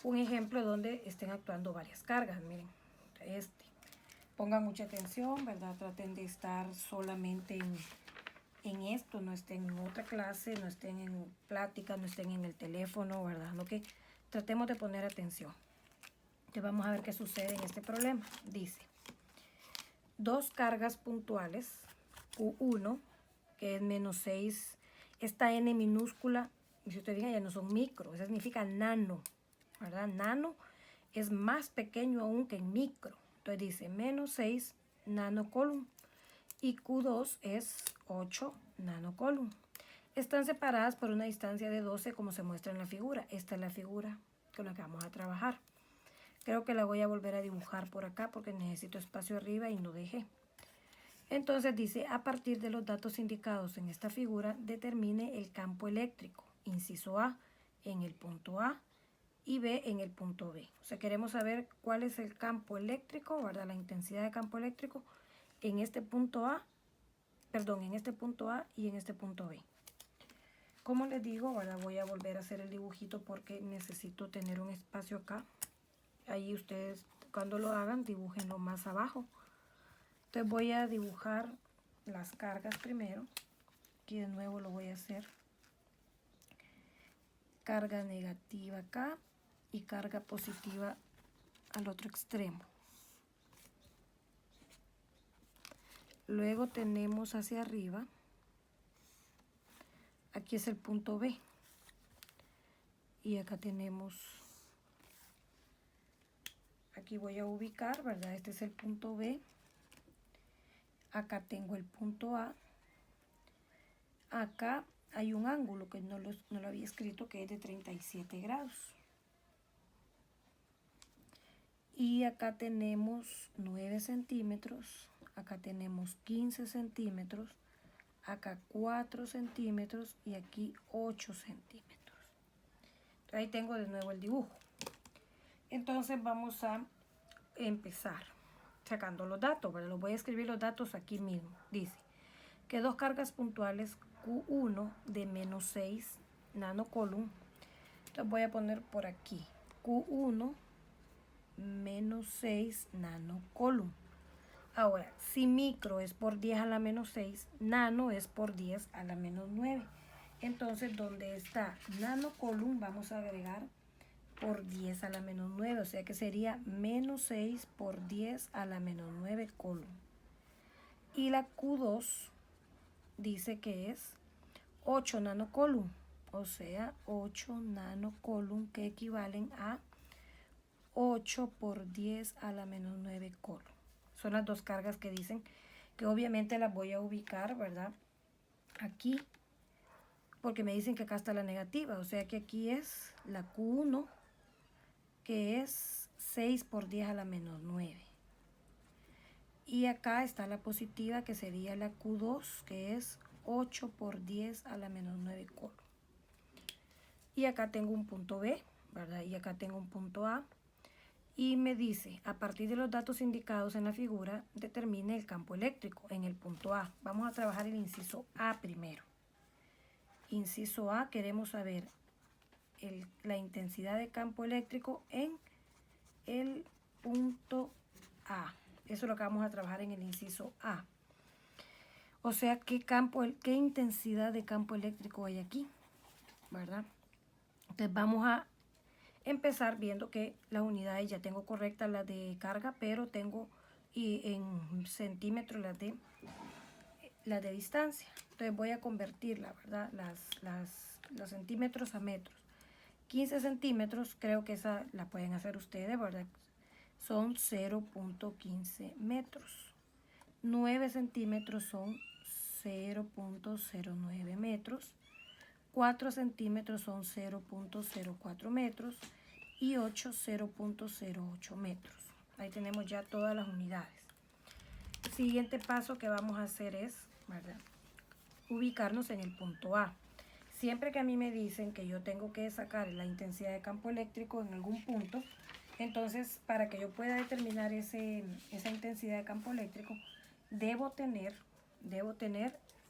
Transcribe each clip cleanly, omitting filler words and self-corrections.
un ejemplo donde estén actuando varias cargas. Miren, pongan mucha atención, ¿verdad? Traten de estar solamente en esto, no estén en otra clase, no estén en plática, no estén en el teléfono, ¿verdad? Lo que tratemos de poner atención. Entonces vamos a ver qué sucede en este problema. Dice, dos cargas puntuales, Q1, que es menos 6, esta N minúscula, y si ustedes fijan, ya no son micro, eso significa nano, ¿verdad? Nano es más pequeño aún que en micro. Entonces dice menos 6 nanocoulomb y Q2 es 8 nanocoulomb. Están separadas por una distancia de 12 como se muestra en la figura. Esta es la figura con la que vamos a trabajar. Creo que la voy a volver a dibujar por acá porque necesito espacio arriba y no dejé. Entonces dice, a partir de los datos indicados en esta figura, determine el campo eléctrico. Inciso A en el punto A y B en el punto B. O sea, queremos saber cuál es el campo eléctrico, ¿verdad? La intensidad de campo eléctrico en este punto A, perdón, en este punto A y en este punto B. Como les digo, ahora voy a volver a hacer el dibujito porque necesito tener un espacio acá. Ahí ustedes, cuando lo hagan, dibújenlo más abajo. Entonces voy a dibujar las cargas primero. Aquí de nuevo lo voy a hacer. Carga negativa acá y carga positiva al otro extremo. Luego tenemos hacia arriba, aquí es el punto B. Y acá tenemos, aquí voy a ubicar, ¿verdad? Este es el punto B. Acá tengo el punto A. Acá hay un ángulo que no lo había escrito, que es de 37 grados. Y acá tenemos 9 centímetros, acá tenemos 15 centímetros, acá 4 centímetros y aquí 8 centímetros. Ahí tengo de nuevo el dibujo. Entonces vamos a empezar sacando los datos, ¿verdad? Los voy a escribir los datos aquí mismo. Dice que dos cargas puntuales Q1 de menos 6 nanocoulomb. Entonces voy a poner por aquí Q1 menos 6 nanocoulomb. Ahora, si micro es por 10 a la menos 6, nano es por 10 a la menos 9. Entonces, donde está nanocoulomb, vamos a agregar por 10 a la menos 9. O sea que sería menos 6 por 10 a la menos 9 coulomb. Y la Q2 dice que es 8 nanocoulomb. O sea, 8 nanocoulomb que equivalen a 8 por 10 a la menos 9 coulomb. Son las dos cargas que dicen que obviamente las voy a ubicar, ¿verdad? Aquí, porque me dicen que acá está la negativa, o sea que aquí es la Q1, que es 6 por 10 a la menos 9. Y acá está la positiva, que sería la Q2, que es 8 por 10 a la menos 9 coulomb. Y acá tengo un punto B, ¿verdad? Y acá tengo un punto A. Y me dice, a partir de los datos indicados en la figura, determine el campo eléctrico en el punto A. Vamos a trabajar el inciso A primero. Inciso A, queremos saber la intensidad de campo eléctrico en el punto A. Eso es lo que vamos a trabajar en el inciso A. O sea, qué intensidad de campo eléctrico hay aquí, ¿verdad? Entonces vamos a empezar viendo que las unidades ya tengo correctas, las de carga, pero tengo en centímetros las de distancia. Entonces voy a convertirla, ¿verdad? Los centímetros a metros. 15 centímetros, creo que esa la pueden hacer ustedes, ¿verdad? Son 0.15 metros. 9 centímetros son 0.09 metros. 4 centímetros son 0.04 metros y 8, 0.08 metros. Ahí tenemos ya todas las unidades. El siguiente paso que vamos a hacer es, ¿verdad?, ubicarnos en el punto A. Siempre que a mí me dicen que yo tengo que sacar la intensidad de campo eléctrico en algún punto, entonces para que yo pueda determinar esa intensidad de campo eléctrico, debo tener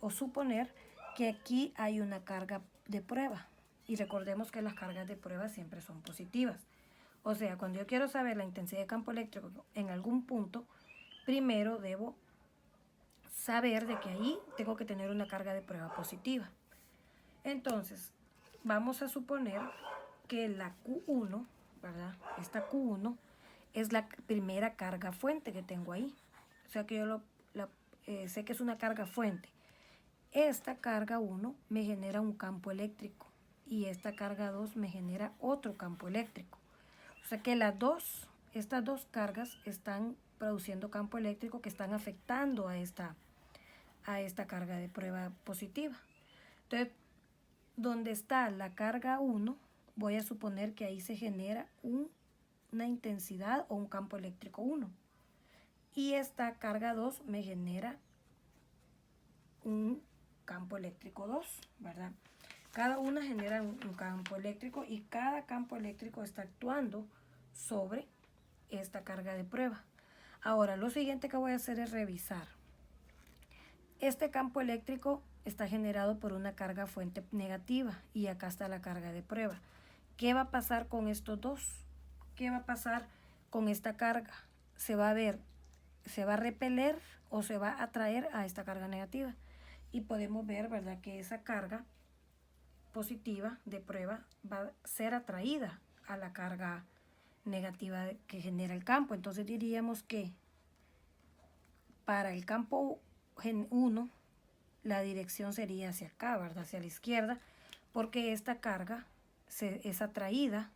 o suponer que aquí hay una carga de prueba. Y recordemos que las cargas de prueba siempre son positivas. O sea, cuando yo quiero saber la intensidad de campo eléctrico en algún punto, primero debo saber de que ahí tengo que tener una carga de prueba positiva. Entonces, vamos a suponer que la Q1, ¿verdad? Esta Q1 es la primera carga fuente que tengo ahí. O sea que yo sé que es una carga fuente. Esta carga 1 me genera un campo eléctrico y esta carga 2 me genera otro campo eléctrico. O sea que estas dos cargas están produciendo campo eléctrico que están afectando a esta carga de prueba positiva. Entonces, donde está la carga 1, voy a suponer que ahí se genera una intensidad o un campo eléctrico 1. Y esta carga 2 me genera un campo eléctrico 2, ¿verdad? Cada una genera un campo eléctrico y cada campo eléctrico está actuando sobre esta carga de prueba. Ahora, lo siguiente que voy a hacer es revisar. Este campo eléctrico está generado por una carga fuente negativa y acá está la carga de prueba. ¿Qué va a pasar con estos dos? ¿Qué va a pasar con esta carga? ¿Se va a repeler o se va a atraer a esta carga negativa? Y podemos ver, ¿verdad?, que esa carga positiva de prueba va a ser atraída a la carga negativa que genera el campo. Entonces diríamos que para el campo 1 la dirección sería hacia acá, ¿verdad?, hacia la izquierda, porque esta carga es atraída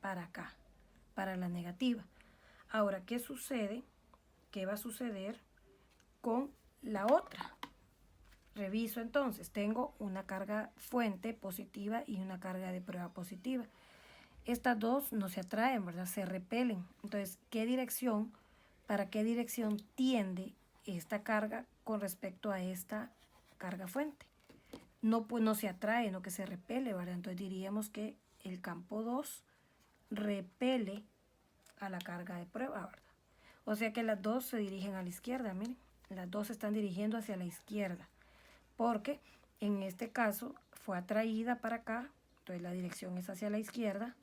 para acá, para la negativa. Ahora, ¿qué sucede? ¿Qué va a suceder con la otra? Reviso entonces, tengo una carga fuente positiva y una carga de prueba positiva. Estas dos no se atraen, ¿verdad? Se repelen. Entonces, ¿para qué dirección tiende esta carga con respecto a esta carga fuente? No, pues no se atrae, no que se repele, ¿verdad? Entonces diríamos que el campo 2 repele a la carga de prueba, ¿verdad? O sea que las dos se dirigen a la izquierda, miren. Las dos se están dirigiendo hacia la izquierda. Porque en este caso fue atraída para acá, entonces la dirección es hacia la izquierda.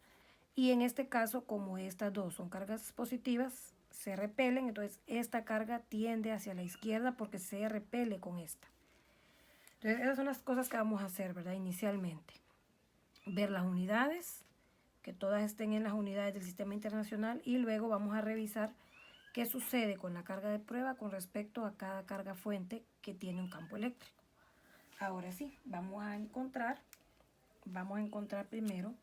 Y en este caso, como estas dos son cargas positivas, se repelen, entonces esta carga tiende hacia la izquierda porque se repele con esta. Entonces esas son las cosas que vamos a hacer, ¿verdad? Inicialmente. Ver las unidades, que todas estén en las unidades del sistema internacional, y luego vamos a revisar qué sucede con la carga de prueba con respecto a cada carga fuente que tiene un campo eléctrico. Ahora sí, vamos a encontrar primero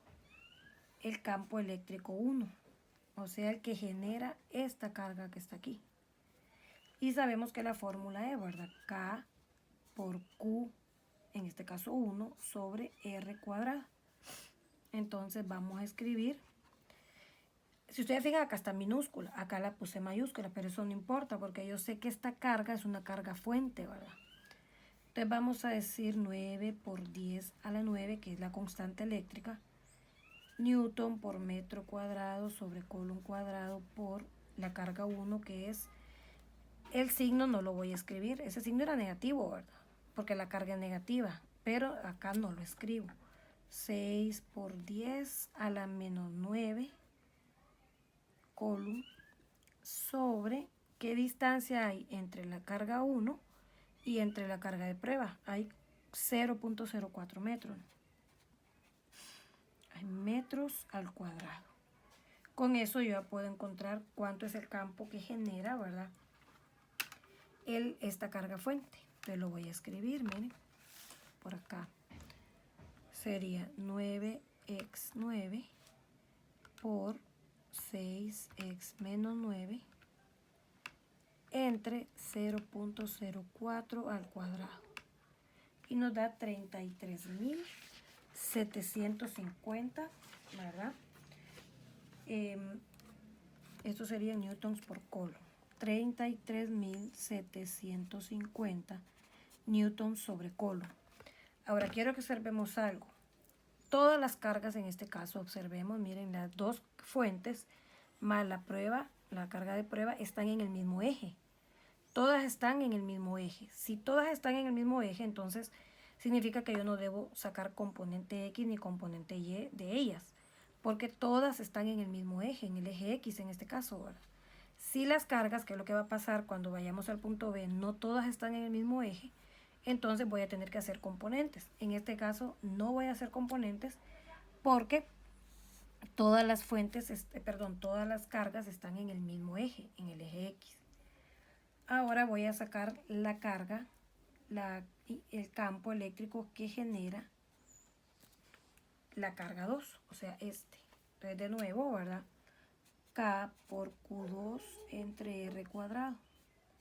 el campo eléctrico 1, o sea, el que genera esta carga que está aquí. Y sabemos que la fórmula es, ¿verdad?, K por Q, en este caso 1, sobre R cuadrado. Entonces vamos a escribir, si ustedes fijan, acá está minúscula, acá la puse mayúscula, pero eso no importa porque yo sé que esta carga es una carga fuente, ¿verdad? Entonces vamos a decir 9 por 10 a la 9, que es la constante eléctrica, Newton por metro cuadrado sobre coulomb cuadrado por la carga 1, que es, el signo no lo voy a escribir, ese signo era negativo, ¿verdad?, porque la carga es negativa, pero acá no lo escribo. 6 por 10 a la menos 9 coulomb sobre, ¿qué distancia hay entre la carga 1 y entre la carga de prueba? Hay 0.04 metros. Hay metros al cuadrado. Con eso yo ya puedo encontrar cuánto es el campo que genera, ¿verdad?, esta carga fuente. Entonces lo voy a escribir, miren, por acá. Sería 9x9 por 6x menos 9 entre 0.04 al cuadrado. Y nos da 33.750, ¿verdad? Esto sería newtons por coulomb. 33.750 newtons sobre coulomb. Ahora quiero que observemos algo. Todas las cargas en este caso, observemos, miren, las dos fuentes más la carga de prueba están en el mismo eje. Todas están en el mismo eje. Si todas están en el mismo eje, entonces significa que yo no debo sacar componente X ni componente Y de ellas, porque todas están en el mismo eje, en el eje X en este caso, ¿verdad? Si las cargas, que es lo que va a pasar cuando vayamos al punto B, no todas están en el mismo eje, entonces voy a tener que hacer componentes. En este caso no voy a hacer componentes porque todas las todas las cargas están en el mismo eje, en el eje X. Ahora voy a sacar la carga, el campo eléctrico que genera la carga 2, o sea, este. Entonces, de nuevo, ¿verdad? K por Q2 entre R cuadrado.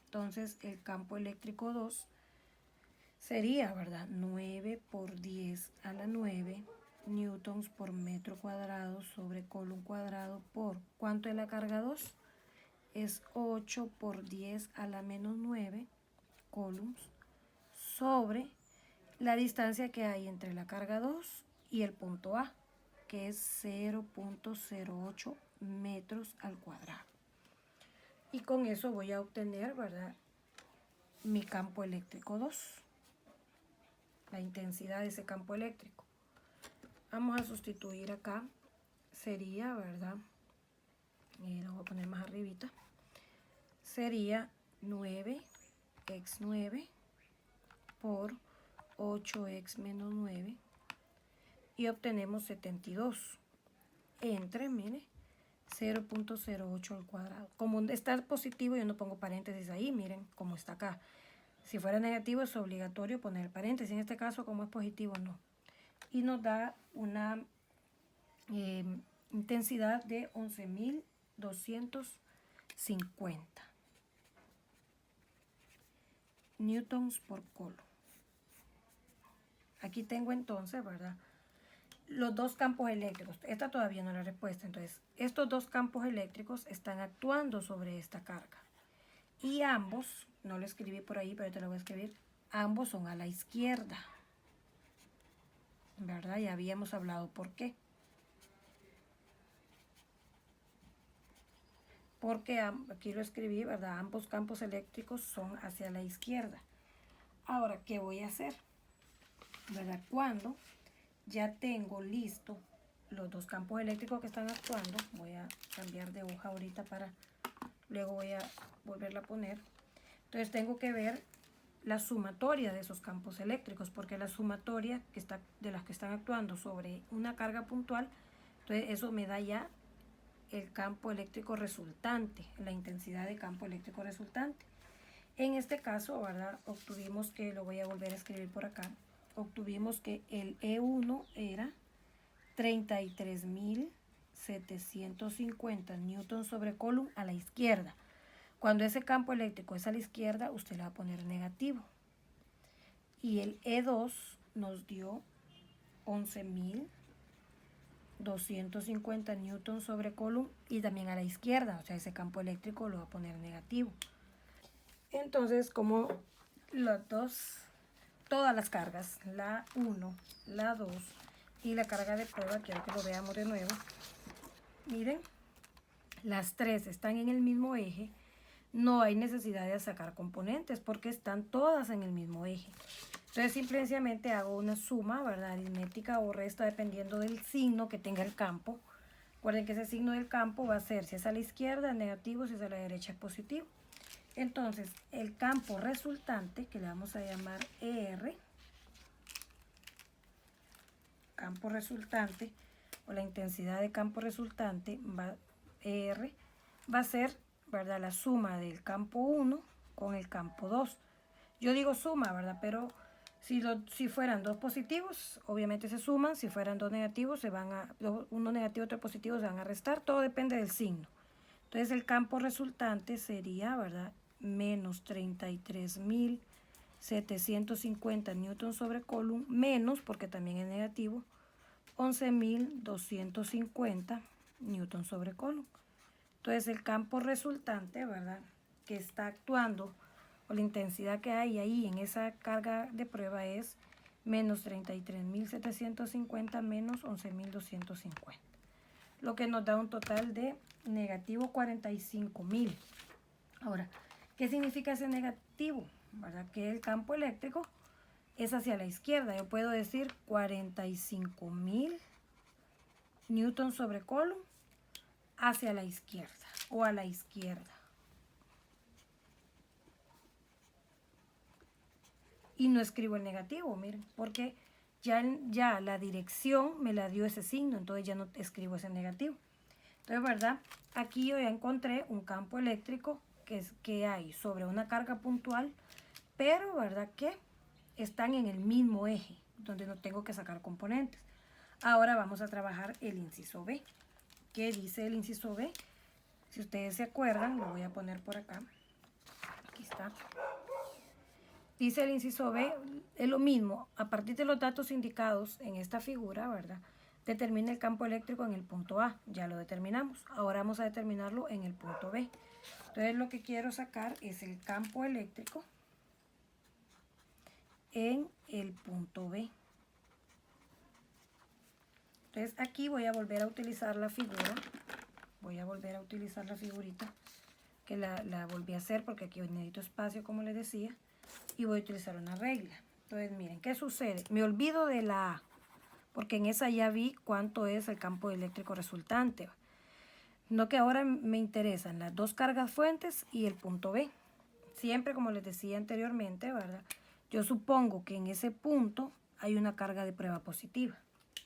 Entonces, el campo eléctrico 2 sería, ¿verdad? 9 por 10 a la 9 newtons por metro cuadrado sobre coulomb cuadrado por, ¿cuánto es la carga 2? Es 8 por 10 a la menos 9 coulombs sobre la distancia que hay entre la carga 2 y el punto A, que es 0.08 metros al cuadrado. Y con eso voy a obtener, ¿verdad?, mi campo eléctrico 2, la intensidad de ese campo eléctrico. Vamos a sustituir acá, sería, ¿verdad?, lo voy a poner más arribita, sería 9x9 por 8x menos 9 y obtenemos 72 entre, mire, 0.08 al cuadrado. Como está positivo, yo no pongo paréntesis ahí, miren cómo está acá. Si fuera negativo es obligatorio poner paréntesis, en este caso como es positivo no. Y nos da una intensidad de 11.250 newtons por coulomb. Aquí tengo entonces, ¿verdad?, los dos campos eléctricos. Esta todavía no es la respuesta. Entonces, estos dos campos eléctricos están actuando sobre esta carga. Y ambos, no lo escribí por ahí, pero te lo voy a escribir, ambos son a la izquierda, ¿verdad? Ya habíamos hablado por qué. Porque aquí lo escribí, ¿verdad? Ambos campos eléctricos son hacia la izquierda. Ahora, ¿qué voy a hacer? ¿Verdad? Cuando ya tengo listo los dos campos eléctricos que están actuando, voy a cambiar de hoja ahorita para luego voy a volverla a poner. Entonces tengo que ver la sumatoria de esos campos eléctricos, porque la sumatoria de las que están actuando sobre una carga puntual, entonces eso me da ya el campo eléctrico resultante, la intensidad de campo eléctrico resultante. En este caso, ¿verdad?, obtuvimos que, lo voy a volver a escribir por acá, obtuvimos que el E1 era 33.750 newtons sobre coulomb a la izquierda. Cuando ese campo eléctrico es a la izquierda, usted le va a poner negativo. Y el E2 nos dio 11.250 newtons sobre coulomb y también a la izquierda, o sea, ese campo eléctrico lo va a poner negativo. Entonces, como todas las cargas, la 1, la 2 y la carga de prueba, quiero que lo veamos de nuevo. Miren, las tres están en el mismo eje. No hay necesidad de sacar componentes porque están todas en el mismo eje. Entonces simplemente hago una suma, ¿verdad?, aritmética o resta dependiendo del signo que tenga el campo. Recuerden que ese signo del campo va a ser, si es a la izquierda, es negativo, si es a la derecha, es positivo. Entonces, el campo resultante, que le vamos a llamar ER, campo resultante, o la intensidad de campo resultante, ER, va a ser, ¿verdad?, la suma del campo 1 con el campo 2. Yo digo suma, ¿verdad?, pero si fueran dos positivos, obviamente se suman. Si fueran dos negativos, uno negativo y otro positivo se van a restar. Todo depende del signo. Entonces, el campo resultante sería, ¿verdad?, menos 33.750 newtons sobre coulomb, menos, porque también es negativo, 11.250 newtons sobre coulomb. Entonces, el campo resultante, ¿verdad?, que está actuando, o la intensidad que hay ahí en esa carga de prueba es menos 33.750 menos 11.250. Lo que nos da un total de negativo 45.000. Ahora, ¿qué significa ese negativo? ¿Verdad? Que el campo eléctrico es hacia la izquierda. Yo puedo decir 45.000 Newton sobre Coulomb hacia la izquierda o a la izquierda. Y no escribo el negativo, miren, porque ya la dirección me la dio ese signo, entonces ya no escribo ese negativo. Entonces, ¿verdad? Aquí yo ya encontré un campo eléctrico que hay sobre una carga puntual, pero, ¿verdad? Que están en el mismo eje, donde no tengo que sacar componentes. Ahora vamos a trabajar el inciso B. ¿Qué dice el inciso B? Si ustedes se acuerdan, lo voy a poner por acá. Aquí está. Dice el inciso B, es lo mismo, a partir de los datos indicados en esta figura, ¿verdad? Determina el campo eléctrico en el punto A, ya lo determinamos. Ahora vamos a determinarlo en el punto B. Entonces lo que quiero sacar es el campo eléctrico en el punto B. Entonces aquí voy a volver a utilizar la figura, voy a volver a utilizar la figurita, que la volví a hacer porque aquí necesito espacio, como les decía. Y voy a utilizar una regla. Entonces, miren, ¿qué sucede? Me olvido de la A, porque en esa ya vi cuánto es el campo eléctrico resultante. No, que ahora me interesan las dos cargas fuentes y el punto B. Siempre, como les decía anteriormente, ¿verdad? Yo supongo que en ese punto hay una carga de prueba positiva,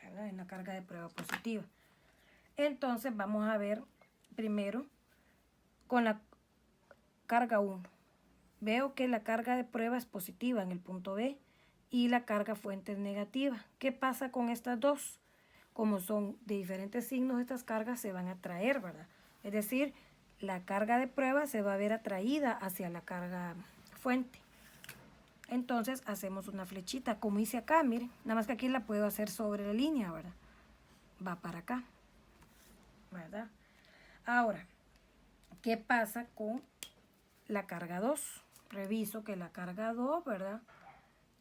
¿verdad? Hay una carga de prueba positiva. Entonces, vamos a ver primero con la carga 1. Veo que la carga de prueba es positiva en el punto B y la carga fuente es negativa. ¿Qué pasa con estas dos? Como son de diferentes signos, estas cargas se van a atraer, ¿verdad? Es decir, la carga de prueba se va a ver atraída hacia la carga fuente. Entonces hacemos una flechita, como hice acá, miren. Nada más que aquí la puedo hacer sobre la línea, ¿verdad? Va para acá, ¿verdad? Ahora, ¿qué pasa con la carga 2? Reviso que la carga 2, ¿verdad?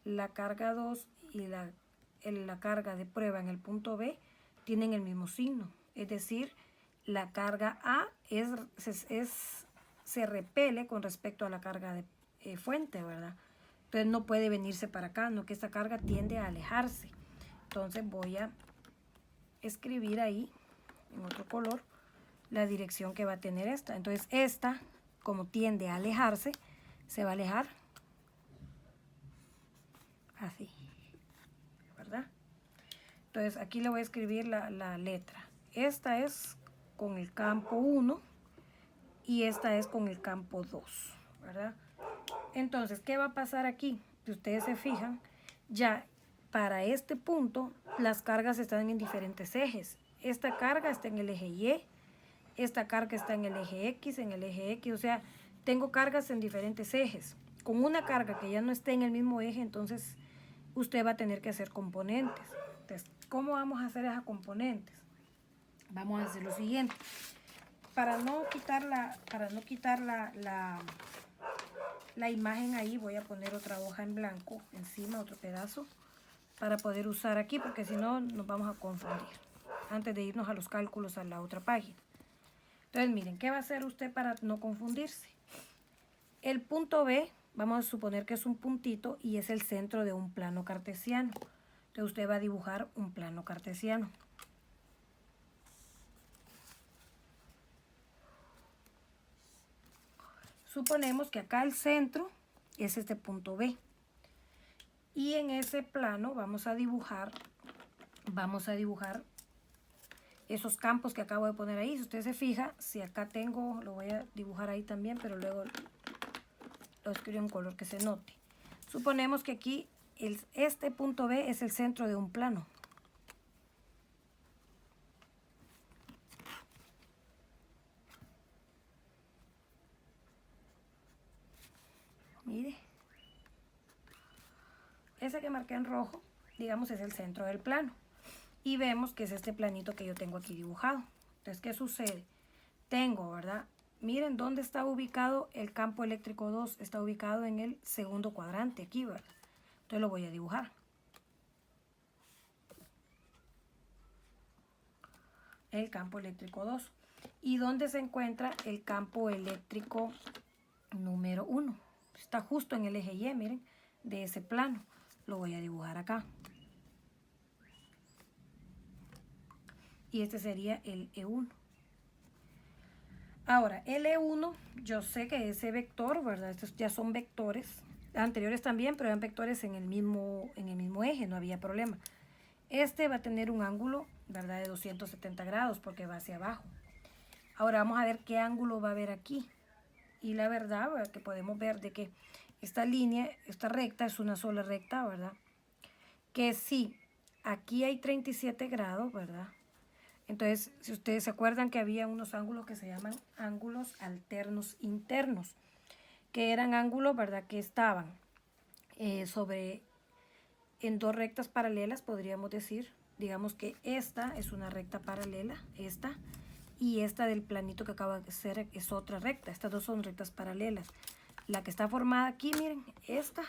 La carga 2 y la carga de prueba en el punto B tienen el mismo signo. Es decir, la carga A se repele con respecto a la carga de fuente, ¿verdad? Entonces no puede venirse para acá, no, que esta carga tiende a alejarse. Entonces voy a escribir ahí, en otro color, la dirección que va a tener esta. Entonces esta, como tiende a alejarse, se va a alejar así, ¿verdad? Entonces aquí le voy a escribir la letra. Esta es con el campo 1 y esta es con el campo 2, ¿verdad? Entonces, ¿qué va a pasar aquí? Si ustedes se fijan, ya para este punto las cargas están en diferentes ejes. Esta carga está en el eje Y, esta carga está en el eje X, o sea, tengo cargas en diferentes ejes. Con una carga que ya no esté en el mismo eje, entonces usted va a tener que hacer componentes. Entonces, ¿cómo vamos a hacer esas componentes? Vamos a hacer lo siguiente. Para no quitar la imagen ahí, voy a poner otra hoja en blanco encima, otro pedazo, para poder usar aquí, porque si no nos vamos a confundir antes de irnos a los cálculos a la otra página. Entonces, miren, ¿qué va a hacer usted para no confundirse? El punto B, vamos a suponer que es un puntito y es el centro de un plano cartesiano. Entonces, usted va a dibujar un plano cartesiano. Suponemos que acá el centro es este punto B. Y en ese plano vamos a dibujar esos campos que acabo de poner ahí. Si usted se fija, si acá tengo, lo voy a dibujar ahí también, pero luego lo escribo en color que se note. Suponemos que aquí este punto B es el centro de un plano. Mire. Ese que marqué en rojo, digamos, es el centro del plano. Y vemos que es este planito que yo tengo aquí dibujado. Entonces, ¿qué sucede? Tengo, ¿verdad? Miren dónde está ubicado el campo eléctrico 2. Está ubicado en el segundo cuadrante, aquí, ¿verdad? Entonces lo voy a dibujar. El campo eléctrico 2. ¿Y dónde se encuentra el campo eléctrico número 1? Está justo en el eje Y, miren, de ese plano. Lo voy a dibujar acá. y este sería el E1. Ahora, el E1, yo sé que ese vector, ¿verdad? Estos ya son vectores, anteriores también, pero eran vectores en el mismo eje, no había problema. Este va a tener un ángulo, ¿verdad? De 270 grados porque va hacia abajo. Ahora vamos a ver qué ángulo va a haber aquí. Y la verdad, ¿verdad? Que podemos ver de que esta línea, esta recta es una sola recta, ¿verdad? Que sí, aquí hay 37 grados, ¿verdad? Entonces, si ustedes se acuerdan que había unos ángulos que se llaman ángulos alternos internos, que eran ángulos, ¿verdad? Que estaban en dos rectas paralelas, podríamos decir. Digamos que esta es una recta paralela, esta, y esta del planito que acaba de ser es otra recta. Estas dos son rectas paralelas. La que está formada aquí, miren, esta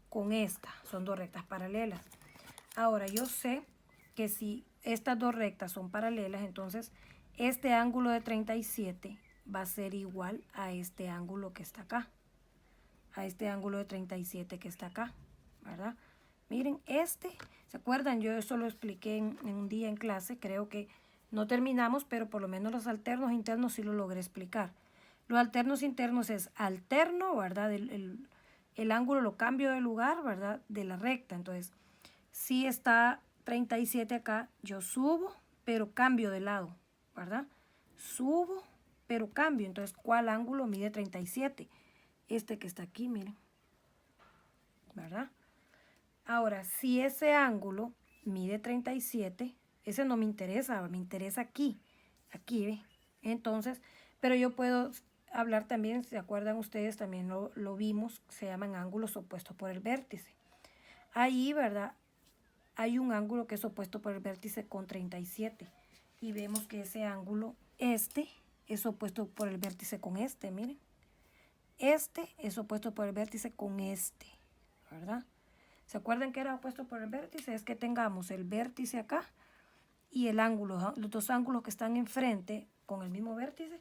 con esta, son dos rectas paralelas. Ahora, yo sé que si estas dos rectas son paralelas, entonces este ángulo de 37 va a ser igual a este ángulo que está acá. A este ángulo de 37 que está acá, ¿verdad? Miren, ¿se acuerdan? Yo eso lo expliqué en un día en clase, creo que no terminamos, pero por lo menos los alternos internos sí lo logré explicar. Los alternos internos es alterno, ¿verdad? El ángulo lo cambio de lugar, ¿verdad? De la recta. Entonces, si está 37 acá, yo subo, pero cambio de lado, ¿verdad? Subo, pero cambio. Entonces, ¿cuál ángulo mide 37? Este que está aquí, miren, ¿verdad? Ahora, si ese ángulo mide 37, ese no me interesa, me interesa aquí, ¿ve? Entonces, pero yo puedo hablar también, ¿se acuerdan ustedes? También lo vimos, se llaman ángulos opuestos por el vértice. Ahí, ¿verdad? Hay un ángulo que es opuesto por el vértice con 37 y vemos que ese ángulo, este, es opuesto por el vértice con este, miren. Este es opuesto por el vértice con este, ¿verdad? ¿Se acuerdan que era opuesto por el vértice? Es que tengamos el vértice acá y el ángulo, los dos ángulos que están enfrente con el mismo vértice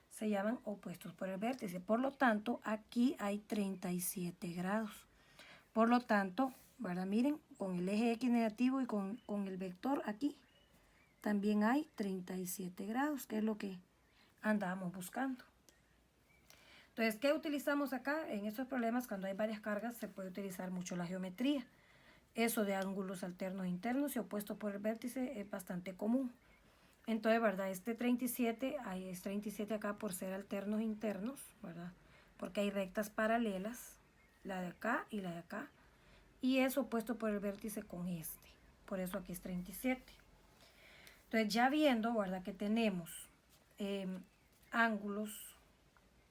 se llaman opuestos por el vértice. Por lo tanto, aquí hay 37 grados. Por lo tanto, ¿verdad? Miren, con el eje X negativo y con el vector aquí, también hay 37 grados, que es lo que andábamos buscando. Entonces, ¿qué utilizamos acá? En estos problemas, cuando hay varias cargas, se puede utilizar mucho la geometría. Eso de ángulos alternos internos y opuestos por el vértice es bastante común. Entonces, ¿verdad? Este 37, ahí es 37 acá por ser alternos internos, ¿verdad? Porque hay rectas paralelas, la de acá y la de acá. Y es opuesto por el vértice con este. Por eso aquí es 37. Entonces, ya viendo, ¿verdad? Que tenemos ángulos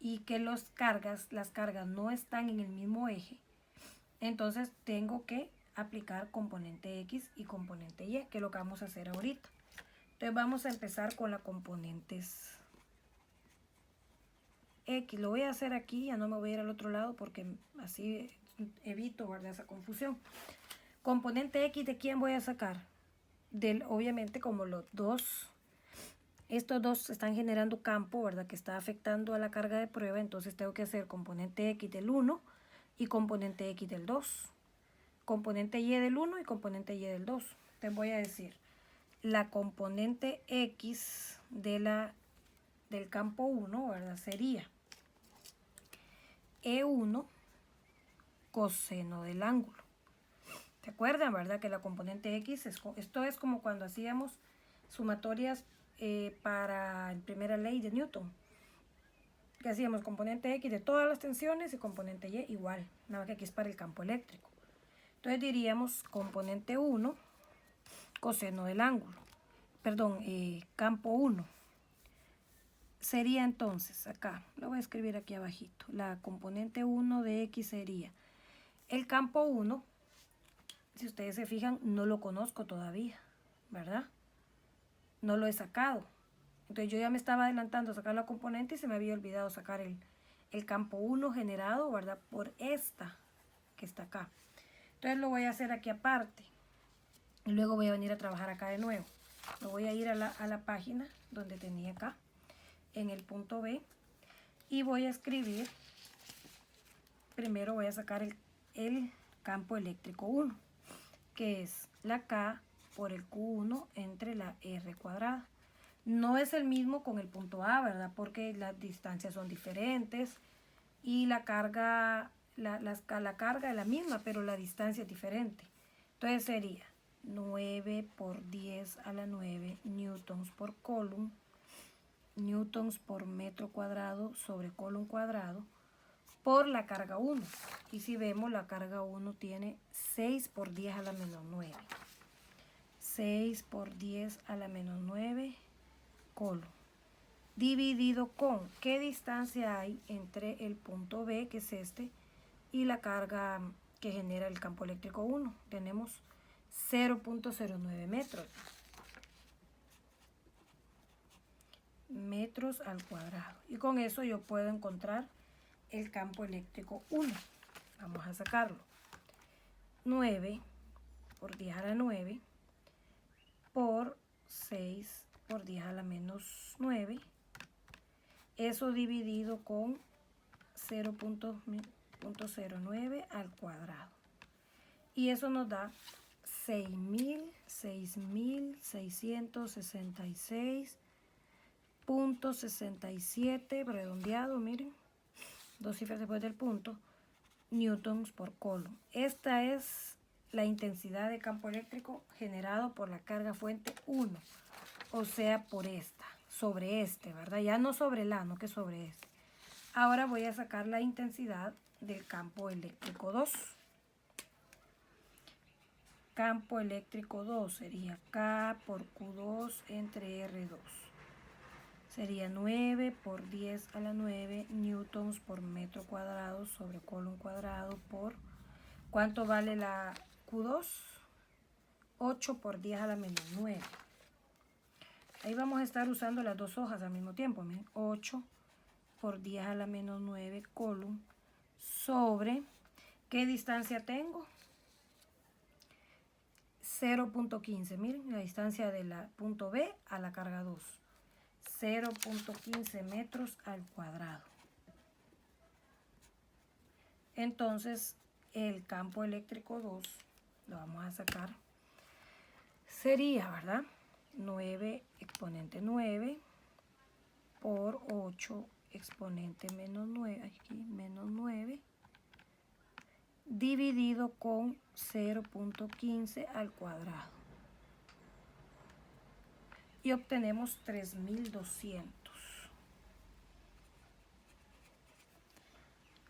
y que las cargas no están en el mismo eje, entonces tengo que aplicar componente X y componente Y, que es lo que vamos a hacer ahorita. Entonces vamos a empezar con la componentes X. Lo voy a hacer aquí, ya no me voy a ir al otro lado porque así evito, ¿verdad? Esa confusión. Componente X, ¿de quién voy a sacar? Obviamente, como estos dos están generando campo, ¿verdad? Que está afectando a la carga de prueba, entonces tengo que hacer componente X del 1 y componente X del 2. Componente Y del 1 y componente Y del 2. Entonces voy a decir, la componente X del campo 1, ¿verdad? Sería E1 coseno del ángulo. ¿Se acuerdan, verdad? Que la componente X, esto es como cuando hacíamos sumatorias para la primera ley de Newton. Que hacíamos componente X de todas las tensiones y componente Y igual. Nada más que aquí es para el campo eléctrico. Entonces diríamos componente 1 coseno del ángulo. Perdón, campo 1. Sería entonces, acá, lo voy a escribir aquí abajito. La componente 1 de X sería el campo 1. Si ustedes se fijan, no lo conozco todavía, ¿verdad? No lo he sacado. Entonces yo ya me estaba adelantando a sacar la componente y se me había olvidado sacar el campo 1 generado, ¿verdad? Por esta que está acá. Entonces lo voy a hacer aquí aparte. Y luego voy a venir a trabajar acá de nuevo. Me voy a ir a la página donde tenía acá, en el punto B. Y voy a escribir, primero voy a sacar el campo eléctrico 1, que es la K por el Q1 entre la R cuadrada. No es el mismo con el punto A, ¿verdad? Porque las distancias son diferentes y la carga, la carga es la misma, pero la distancia es diferente. Entonces sería 9 por 10 a la 9 newtons por coulomb, newtons por metro cuadrado sobre coulomb cuadrado, por la carga 1. Y si vemos, la carga 1 tiene 6 por 10 a la menos 9. 6 por 10 a la menos 9 coulomb. Dividido con qué distancia hay entre el punto B, que es este, y la carga que genera el campo eléctrico 1. Tenemos 0.09 metros. Metros al cuadrado. Y con eso yo puedo encontrar el campo eléctrico 1. Vamos a sacarlo. 9 por 10 a la 9 por 6 por 10 a la menos 9. Eso dividido con 0.09 al cuadrado. Y eso nos da 6.666.67, redondeado, miren, dos cifras después del punto, newtons por coulomb. Esta es la intensidad de campo eléctrico generado por la carga fuente 1, o sea, por esta, sobre este, ¿verdad? Ya no sobre el A, no que sobre este. Ahora voy a sacar la intensidad del campo eléctrico 2. Campo eléctrico 2 sería K por Q2 entre R2. Sería 9 por 10 a la 9 newtons por metro cuadrado sobre coulomb cuadrado por... ¿Cuánto vale la Q2? 8 por 10 a la menos 9. Ahí vamos a estar usando las dos hojas al mismo tiempo. Miren, 8 por 10 a la menos 9 coulomb sobre... ¿Qué distancia tengo? 0.15. Miren la distancia de la punto B a la carga 2. 0.15 metros al cuadrado. Entonces, el campo eléctrico 2, lo vamos a sacar, sería, ¿verdad? 9 exponente 9 por 8 exponente menos 9, aquí menos 9, dividido con 0.15 al cuadrado. Y obtenemos 3200.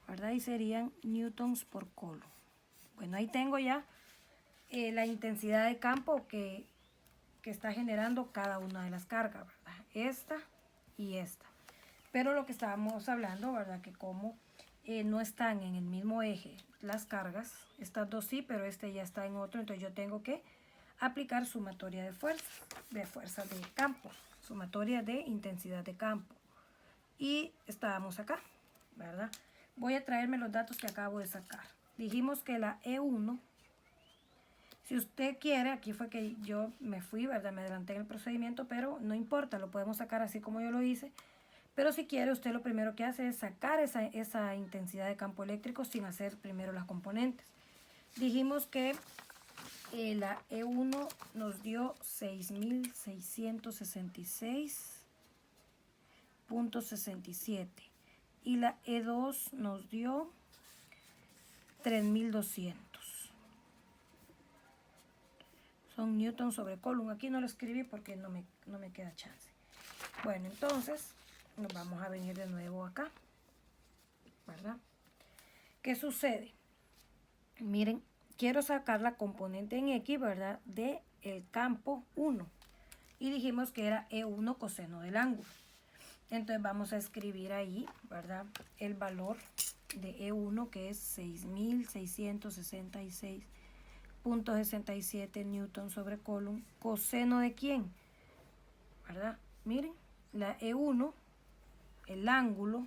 ¿Verdad? Y serían newtons por coulomb. Bueno, ahí tengo ya la intensidad de campo que está generando cada una de las cargas, ¿verdad? Esta y esta. Pero lo que estábamos hablando, ¿verdad? Que como no están en el mismo eje las cargas, estas dos sí, pero este ya está en otro, entonces yo tengo que aplicar sumatoria de fuerzas de campo, sumatoria de intensidad de campo. Y estábamos acá, ¿verdad? Voy a traerme los datos que acabo de sacar. Dijimos que la E1, si usted quiere, aquí fue que yo me fui, ¿verdad? Me adelanté en el procedimiento, pero no importa, lo podemos sacar así como yo lo hice. Pero si quiere, usted lo primero que hace es sacar esa intensidad de campo eléctrico sin hacer primero las componentes. Dijimos que la E1 nos dio 6.666.67 y la E2 nos dio 3.200. Son newtons sobre coulomb. Aquí no lo escribí porque no me queda chance. Bueno, entonces nos vamos a venir de nuevo acá, ¿verdad? ¿Qué sucede? Miren, quiero sacar la componente en X, ¿verdad? De el campo 1. Y dijimos que era E1 coseno del ángulo. Entonces vamos a escribir ahí, ¿verdad? El valor de E1, que es 6.666.67 newtons sobre coulomb. ¿Coseno de quién? ¿Verdad? Miren, la E1, el ángulo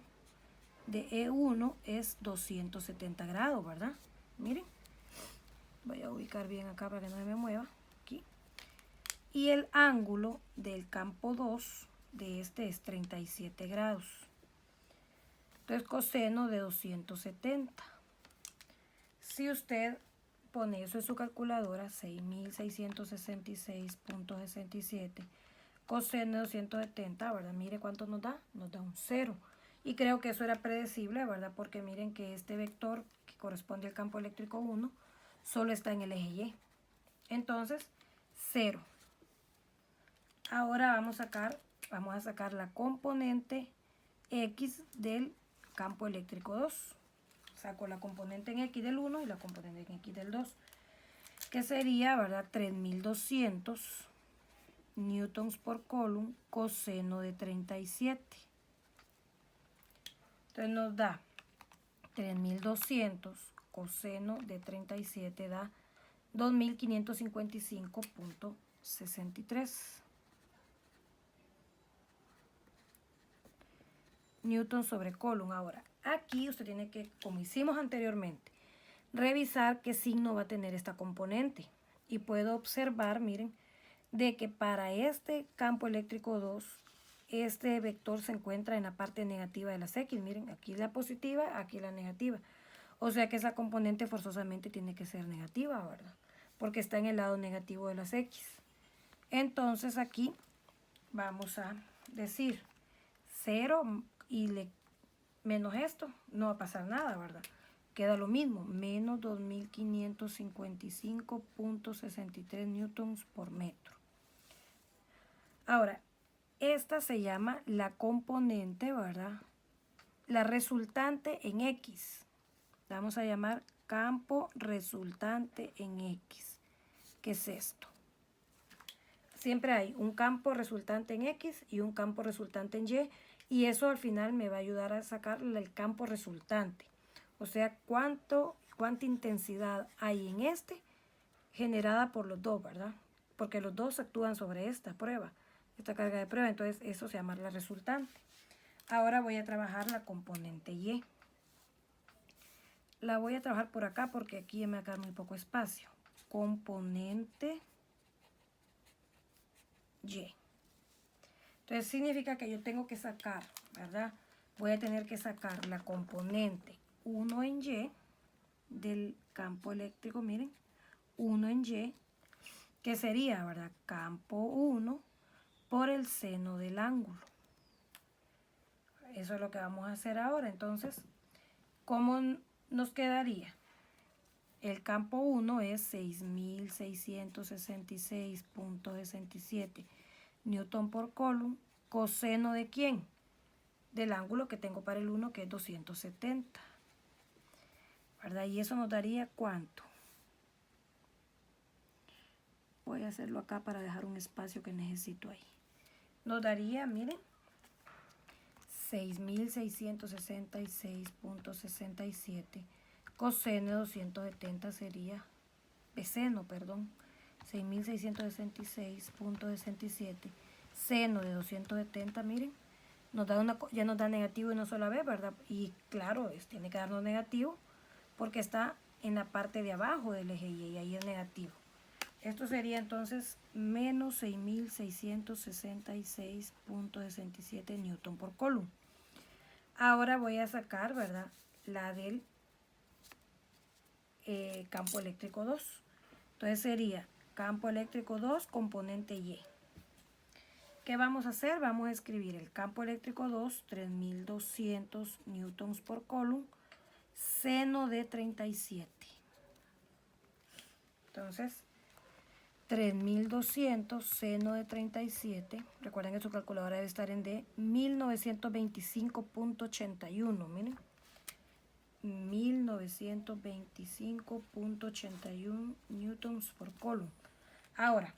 de E1 es 270 grados, ¿verdad? Miren, voy a ubicar bien acá para que no se me mueva, aquí. Y el ángulo del campo 2 de este es 37 grados. Entonces, coseno de 270. Si usted pone eso en su calculadora, 6.666.67 coseno de 270, ¿verdad? Mire cuánto nos da un 0. Y creo que eso era predecible, ¿verdad? Porque miren que este vector que corresponde al campo eléctrico 1 solo está en el eje Y. Entonces, 0. Ahora vamos a sacar la componente X del campo eléctrico 2. Saco la componente en X del 1 y la componente en X del 2. Que sería, ¿verdad? 3200 newtons por coulomb coseno de 37. Entonces nos da 3200 coseno de 37 da 2555.63 newton sobre coulomb. Ahora, aquí usted tiene que, como hicimos anteriormente, revisar qué signo va a tener esta componente. Y puedo observar, miren, de que para este campo eléctrico 2, este vector se encuentra en la parte negativa de las X. Miren, aquí la positiva, aquí la negativa. O sea que esa componente forzosamente tiene que ser negativa, ¿verdad? Porque está en el lado negativo de las X. Entonces aquí vamos a decir 0 y menos esto, no va a pasar nada, ¿verdad? Queda lo mismo, menos 2555.63 newtons por metro. Ahora, esta se llama la componente, ¿verdad? La resultante en X. La vamos a llamar campo resultante en X. ¿Qué es esto? Siempre hay un campo resultante en X y un campo resultante en Y. Y eso al final me va a ayudar a sacar el campo resultante. O sea, cuánta intensidad hay en este generada por los dos, ¿verdad? Porque los dos actúan sobre esta prueba, esta carga de prueba. Entonces eso se llama la resultante. Ahora voy a trabajar la componente Y. La voy a trabajar por acá porque aquí me va a quedar muy poco espacio. Componente Y. Entonces significa que yo tengo que sacar, ¿verdad? Voy a tener que sacar la componente 1 en Y del campo eléctrico, miren, 1 en Y, que sería, ¿verdad? Campo 1 por el seno del ángulo. Eso es lo que vamos a hacer ahora. Entonces, ¿cómo nos quedaría? El campo 1 es 6.666.67 newton por coulomb. ¿Coseno de quién? Del ángulo que tengo para el 1, que es 270. ¿Verdad? Y eso nos daría ¿cuánto? Voy a hacerlo acá para dejar un espacio que necesito ahí. Nos daría, miren, 6.666.67 coseno de 270 sería, seno, perdón, 6.666.67 seno de 270, miren, nos da ya nos da negativo y no sola vez, ¿verdad? Y claro, tiene que darnos negativo porque está en la parte de abajo del eje Y ahí es negativo. Esto sería entonces menos 6.666.67 newton por coulomb. Ahora voy a sacar, ¿verdad? La del campo eléctrico 2. Entonces sería campo eléctrico 2, componente Y. ¿Qué vamos a hacer? Vamos a escribir el campo eléctrico 2, 3200 newtons por coulomb, seno de 37. Entonces, 3200 seno de 37, recuerden que su calculadora debe estar en D, 1925.81, miren, 1925.81 newtons por coulomb. Ahora,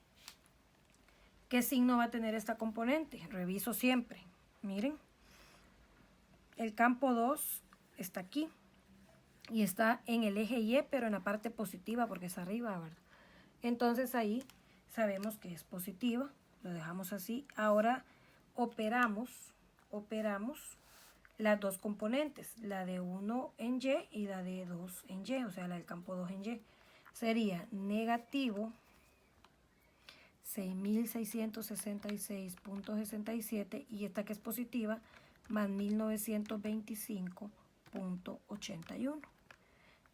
¿qué signo va a tener esta componente? Reviso siempre, miren, el campo 2 está aquí y está en el eje Y, pero en la parte positiva porque es arriba, ¿verdad? Entonces ahí sabemos que es positiva, lo dejamos así. Ahora operamos las dos componentes, la de 1 en Y y la de 2 en Y, o sea, la del campo 2 en Y. Sería negativo 6.666.67 y esta que es positiva más 1925.81.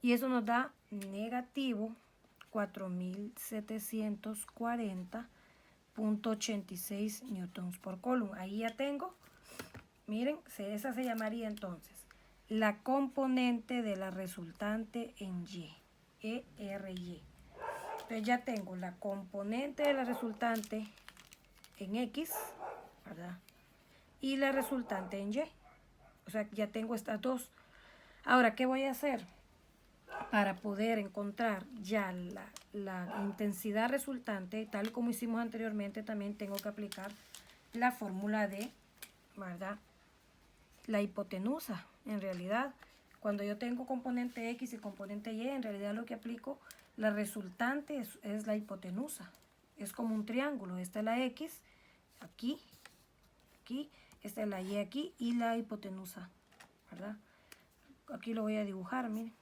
Y eso nos da negativo 4.740.86 newtons por coulomb. Ahí ya tengo, miren, esa se llamaría entonces la componente de la resultante en Y, ERY. Entonces ya tengo la componente de la resultante en X, ¿verdad? Y la resultante en Y. O sea, ya tengo estas dos. Ahora, ¿qué voy a hacer? Para poder encontrar ya la intensidad resultante, tal como hicimos anteriormente, también tengo que aplicar la fórmula de, ¿verdad?, la hipotenusa. En realidad, cuando yo tengo componente X y componente Y, en realidad lo que aplico, la resultante es la hipotenusa. Es como un triángulo. Esta es la X, aquí, aquí, esta es la Y aquí y la hipotenusa, ¿verdad? Aquí lo voy a dibujar, miren.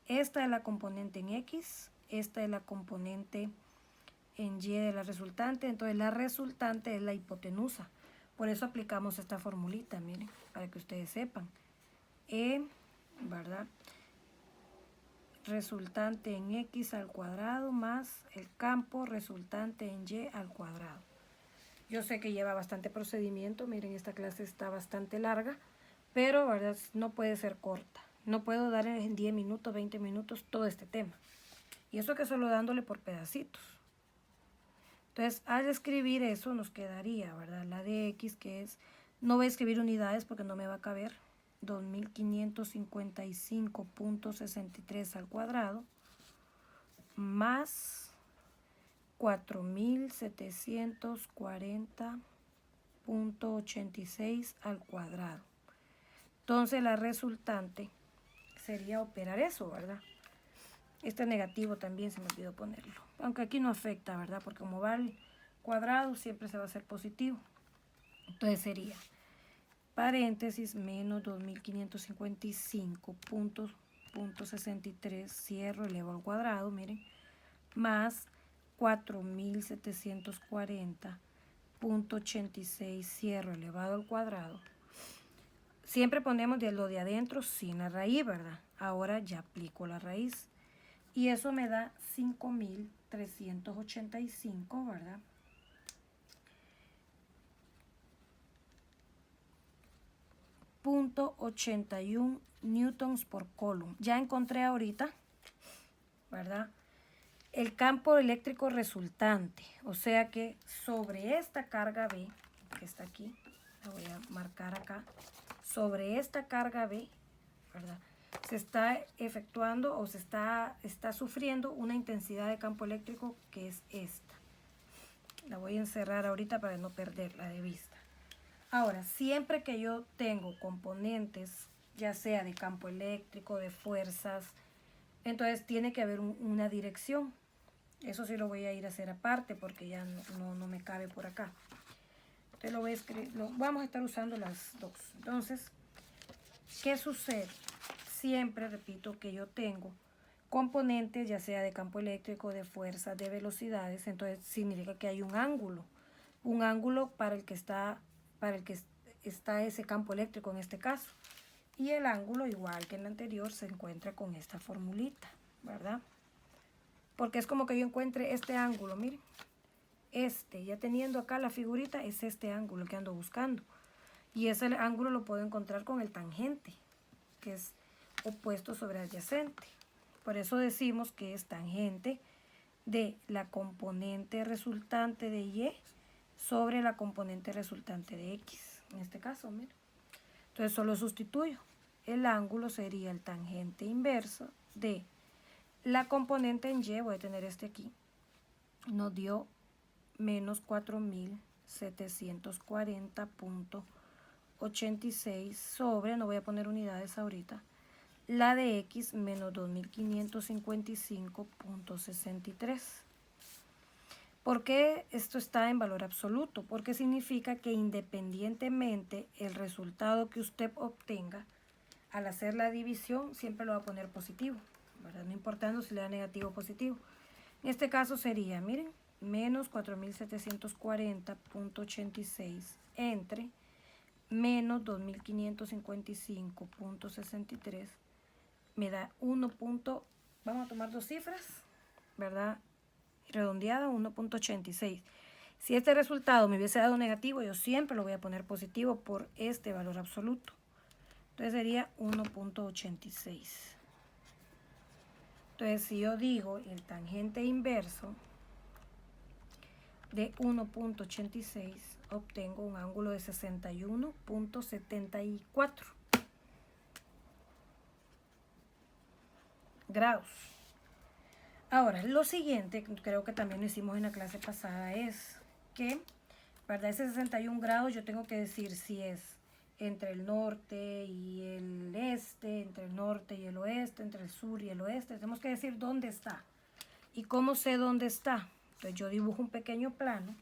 Esta es la componente en X, esta es la componente en Y de la resultante, entonces la resultante es la hipotenusa. Por eso aplicamos esta formulita, miren, para que ustedes sepan. ¿Verdad? Resultante en X al cuadrado más el campo resultante en Y al cuadrado. Yo sé que lleva bastante procedimiento, miren, esta clase está bastante larga, pero ¿verdad?, no puede ser corta. No puedo dar en 10 minutos, 20 minutos todo este tema. Y eso que solo dándole por pedacitos. Entonces, al escribir eso nos quedaría, ¿verdad?, la de X, que es, no voy a escribir unidades porque no me va a caber, 2555.63 al cuadrado, más 4740.86 al cuadrado. Entonces, la resultante sería operar eso, ¿verdad? Este negativo también se me olvidó ponerlo. Aunque aquí no afecta, ¿verdad? Porque como va al cuadrado, siempre se va a hacer positivo. Entonces sería paréntesis menos 2555.63, cierro, elevo al cuadrado, miren, más 4740.86, cierro, elevado al cuadrado. Siempre ponemos de lo de adentro sin la raíz, ¿verdad? Ahora ya aplico la raíz. Y eso me da 5.385, ¿verdad? .81 newtons por coulomb. Ya encontré ahorita, ¿verdad?, el campo eléctrico resultante. O sea que sobre esta carga B, que está aquí, la voy a marcar acá, sobre esta carga B, ¿verdad?, se está efectuando o se está sufriendo una intensidad de campo eléctrico que es esta. La voy a encerrar ahorita para no perderla de vista. Ahora, siempre que yo tengo componentes, ya sea de campo eléctrico, de fuerzas, entonces tiene que haber una dirección. Eso sí lo voy a ir a hacer aparte porque ya no me cabe por acá. Entonces lo voy a escribir, vamos a estar usando las dos. Entonces, ¿qué sucede? Siempre repito que yo tengo componentes, ya sea de campo eléctrico, de fuerzas, de velocidades, entonces significa que hay un ángulo para el que está ese campo eléctrico en este caso. Y el ángulo, igual que en el anterior, se encuentra con esta formulita, ¿verdad? Porque es como que yo encuentre este ángulo, miren. Ya teniendo acá la figurita, es este ángulo que ando buscando. Y ese ángulo lo puedo encontrar con el tangente, que es opuesto sobre adyacente. Por eso decimos que es tangente de la componente resultante de Y sobre la componente resultante de X. En este caso, miren. Entonces solo sustituyo. El ángulo sería el tangente inverso de la componente en Y, voy a tener este aquí, nos dio menos 4.740.86 sobre, no voy a poner unidades ahorita, la de X menos 2.555.63. ¿Por qué esto está en valor absoluto? Porque significa que independientemente el resultado que usted obtenga, al hacer la división siempre lo va a poner positivo, ¿verdad? No importando si le da negativo o positivo. En este caso sería, miren, menos 4.740.86 entre menos 2.555.63 me da 1.0 vamos a tomar dos cifras, ¿verdad? Redondeada, 1.86. Si este resultado me hubiese dado negativo, yo siempre lo voy a poner positivo por este valor absoluto. Entonces sería 1.86. Entonces, si yo digo el tangente inverso de 1.86, obtengo un ángulo de 61.74 grados. Ahora, lo siguiente, creo que también lo hicimos en la clase pasada, es que, ¿verdad? Ese 61 grados yo tengo que decir si es entre el norte y el este, entre el norte y el oeste, entre el sur y el oeste. Tenemos que decir dónde está. ¿Y cómo sé dónde está? Entonces yo dibujo un pequeño plano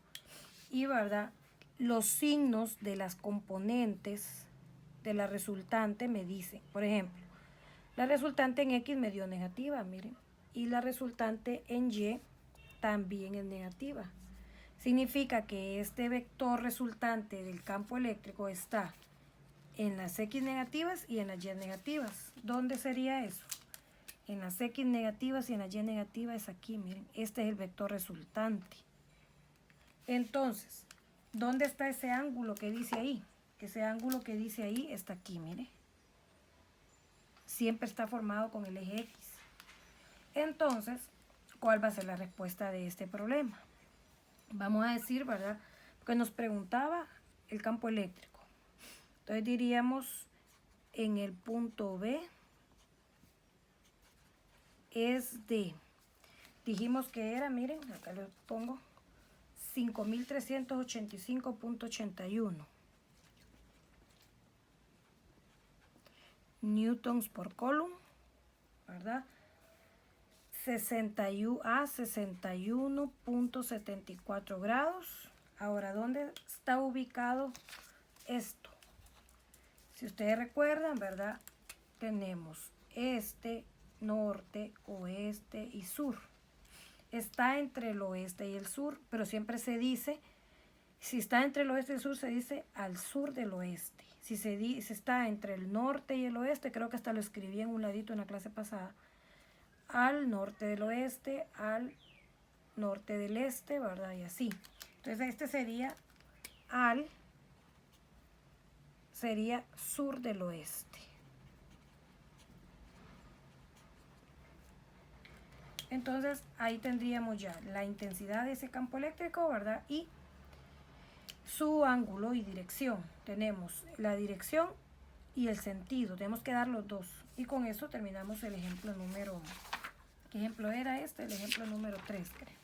y, ¿verdad? Los signos de las componentes de la resultante me dicen, por ejemplo, la resultante en X me dio negativa, miren, y la resultante en Y también es negativa. Significa que este vector resultante del campo eléctrico está en las X negativas y en las Y negativas. ¿Dónde sería eso? En las X negativas y en las Y negativas es aquí, miren. Este es el vector resultante. Entonces, ¿dónde está ese ángulo que dice ahí? Ese ángulo que dice ahí está aquí, miren. Siempre está formado con el eje X. Entonces, ¿cuál va a ser la respuesta de este problema? Vamos a decir, ¿verdad? Porque nos preguntaba el campo eléctrico. Entonces diríamos en el punto B es de, dijimos que era, miren, acá lo pongo, 5.385.81 newtons por coulomb, ¿verdad? 61.74 grados. Ahora, ¿dónde está ubicado esto? Si ustedes recuerdan, ¿verdad? Tenemos este, norte, oeste y sur. Está entre el oeste y el sur, pero siempre se dice, si está entre el oeste y el sur, se dice al sur del oeste. Si está entre el norte y el oeste, creo que hasta lo escribí en un ladito en la clase pasada, al norte del oeste, al norte del este, ¿verdad? Y así. Entonces este sería sur del oeste. Entonces ahí tendríamos ya la intensidad de ese campo eléctrico, ¿verdad? Y su ángulo y dirección. Tenemos la dirección y el sentido. Tenemos que dar los dos. Y con eso terminamos el ejemplo número, ¿qué ejemplo era este? El ejemplo número 3, creo.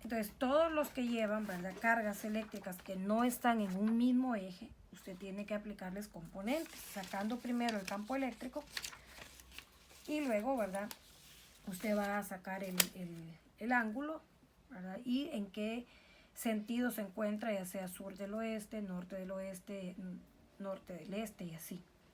Entonces, todos los que llevan, ¿verdad?, cargas eléctricas que no están en un mismo eje, usted tiene que aplicarles componentes, sacando primero el campo eléctrico y luego, ¿verdad?, usted va a sacar el ángulo, ¿verdad?, y en qué sentido se encuentra, ya sea sur del oeste, norte del este y así.